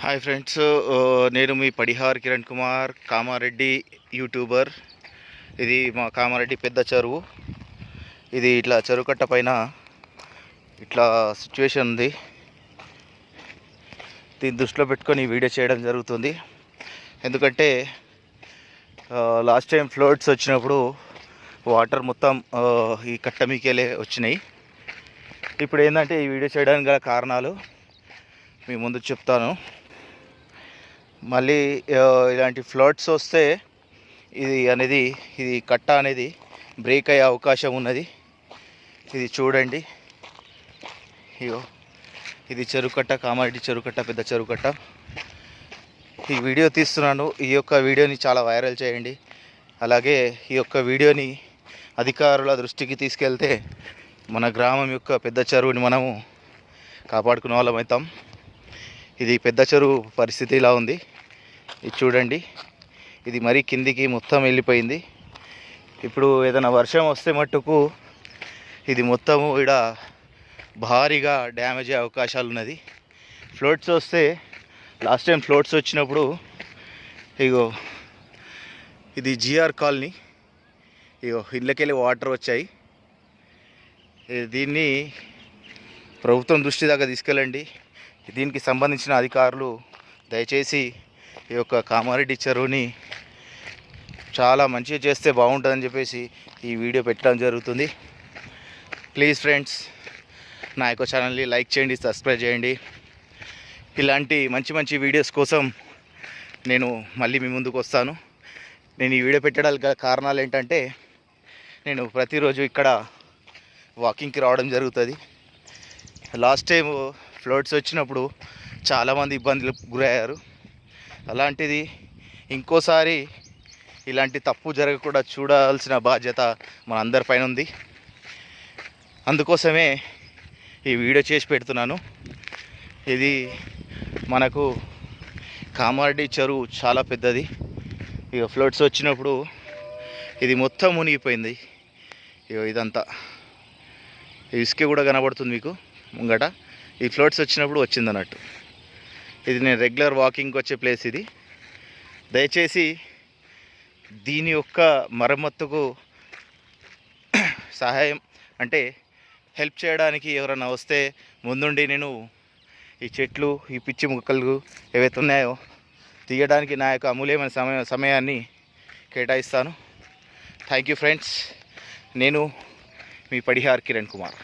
Hi friends, నేను మీ పడిహార్ Kiran Kumar, Kamareddy YouTuber. ఇది మా కామారెడ్డి పెద్ద చెరువు. ఇది ఇట్లా చెరువు కట్ట పైన ఇట్లా సిచ్యువేషన్ ఉంది. దీన్ని దృష్టిలో పెట్టుకొని వీడియో చేయడం జరుగుతుంది. ఎందుకంటే లాస్ట్ టైం ఫ్లడ్స్ వచ్చినప్పుడు వాటర్ మొత్తం ఈ కట్ట మీకెళ్ళే వచ్చినాయి. ఇప్పుడు ఏంటంటే ఈ వీడియో చేయడానికి గల కారణాలు మీ ముందు చెప్తాను. మళ్ళీ ఇలాంటి ఫ్లడ్స్ వస్తే ఇది కట్ట అనేది బ్రేక్ అయ్యే అవకాశం ఉన్నది. ఇది చూడండి, ఇగో ఇది చెరుకట్ట, కామారెడ్డి చెరుకట్ట, పెద్ద చెరుకట్ట. ఈ వీడియో తీస్తున్నాను. ఈ యొక్క వీడియోని చాలా వైరల్ చేయండి. అలాగే ఈ యొక్క వీడియోని అధికారుల దృష్టికి తీసుకెళ్తే మన గ్రామం యొక్క పెద్ద చెరువుని మనము కాపాడుకునే వాళ్ళం అవుతాం. ఇది పెద్ద చెరువు పరిస్థితి ఇలా ఉంది. ఇది చూడండి, ఇది మరీ కిందికి మొత్తం వెళ్ళిపోయింది. ఇప్పుడు ఏదైనా వర్షం వస్తే మట్టుకు ఇది మొత్తము ఇక్కడ భారీగా డ్యామేజ్ అయ్యే అవకాశాలు ఉన్నది. ఫ్లోట్స్ వస్తే లాస్ట్ టైం ఫ్లోట్స్ వచ్చినప్పుడు ఇగో ఇది జిఆర్ కాలనీ, ఇగో ఇళ్ళకెళ్ళి వాటర్ వచ్చాయి. దీన్ని ప్రభుత్వం దృష్టి దాకా తీసుకెళ్ళండి. దీనికి సంబంధించిన అధికారులు దయచేసి ఈ యొక్క కామారెడ్డి చెరువుని చాలా మంచిగా చేస్తే బాగుంటుందని చెప్పేసి ఈ వీడియో పెట్టడం జరుగుతుంది. ప్లీజ్ ఫ్రెండ్స్, నా యొక్క ఛానల్ని లైక్ చేయండి, సబ్స్క్రైబ్ చేయండి. ఇలాంటి మంచి మంచి వీడియోస్ కోసం నేను మళ్ళీ మీ ముందుకు వస్తాను. నేను ఈ వీడియో పెట్టడానికి గల కారణాలు ఏంటంటే, నేను ప్రతిరోజు ఇక్కడ వాకింగ్కి రావడం జరుగుతుంది. లాస్ట్ టైం ఫ్లడ్స్ వచ్చినప్పుడు చాలామంది ఇబ్బందులకు గురయ్యారు. అలాంటిది ఇంకోసారి ఇలాంటి తప్పు జరగకుండా చూడాల్సిన బాధ్యత మన అందరిపైన ఉంది. అందుకోసమే ఈ వీడియో చేసి పెడుతున్నాను. ఇది మనకు కామారెడ్డి చెరువు చాలా పెద్దది. ఇక ఫ్లడ్స్ వచ్చినప్పుడు ఇది మొత్తం మునిగిపోయింది. ఇదంతా ఇసుక కూడా కనబడుతుంది మీకు ముంగట. ఈ ఫ్లడ్స్ వచ్చినప్పుడు వచ్చిందన్నట్టు. ఇది నేను రెగ్యులర్ వాకింగ్కి వచ్చే ప్లేస్. ఇది దయచేసి దీని యొక్క మరమ్మతుకు సహాయం అంటే హెల్ప్ చేయడానికి ఎవరైనా వస్తే ముందుండి నేను ఈ చెట్లు, ఈ పిచ్చి మొక్కలు ఏవైతే ఉన్నాయో తీయడానికి నా యొక్క అమూల్యమైన సమయాన్ని కేటాయిస్తాను. Thank you friends. నేను మీ పడిహార్ కిరణ్ కుమార్.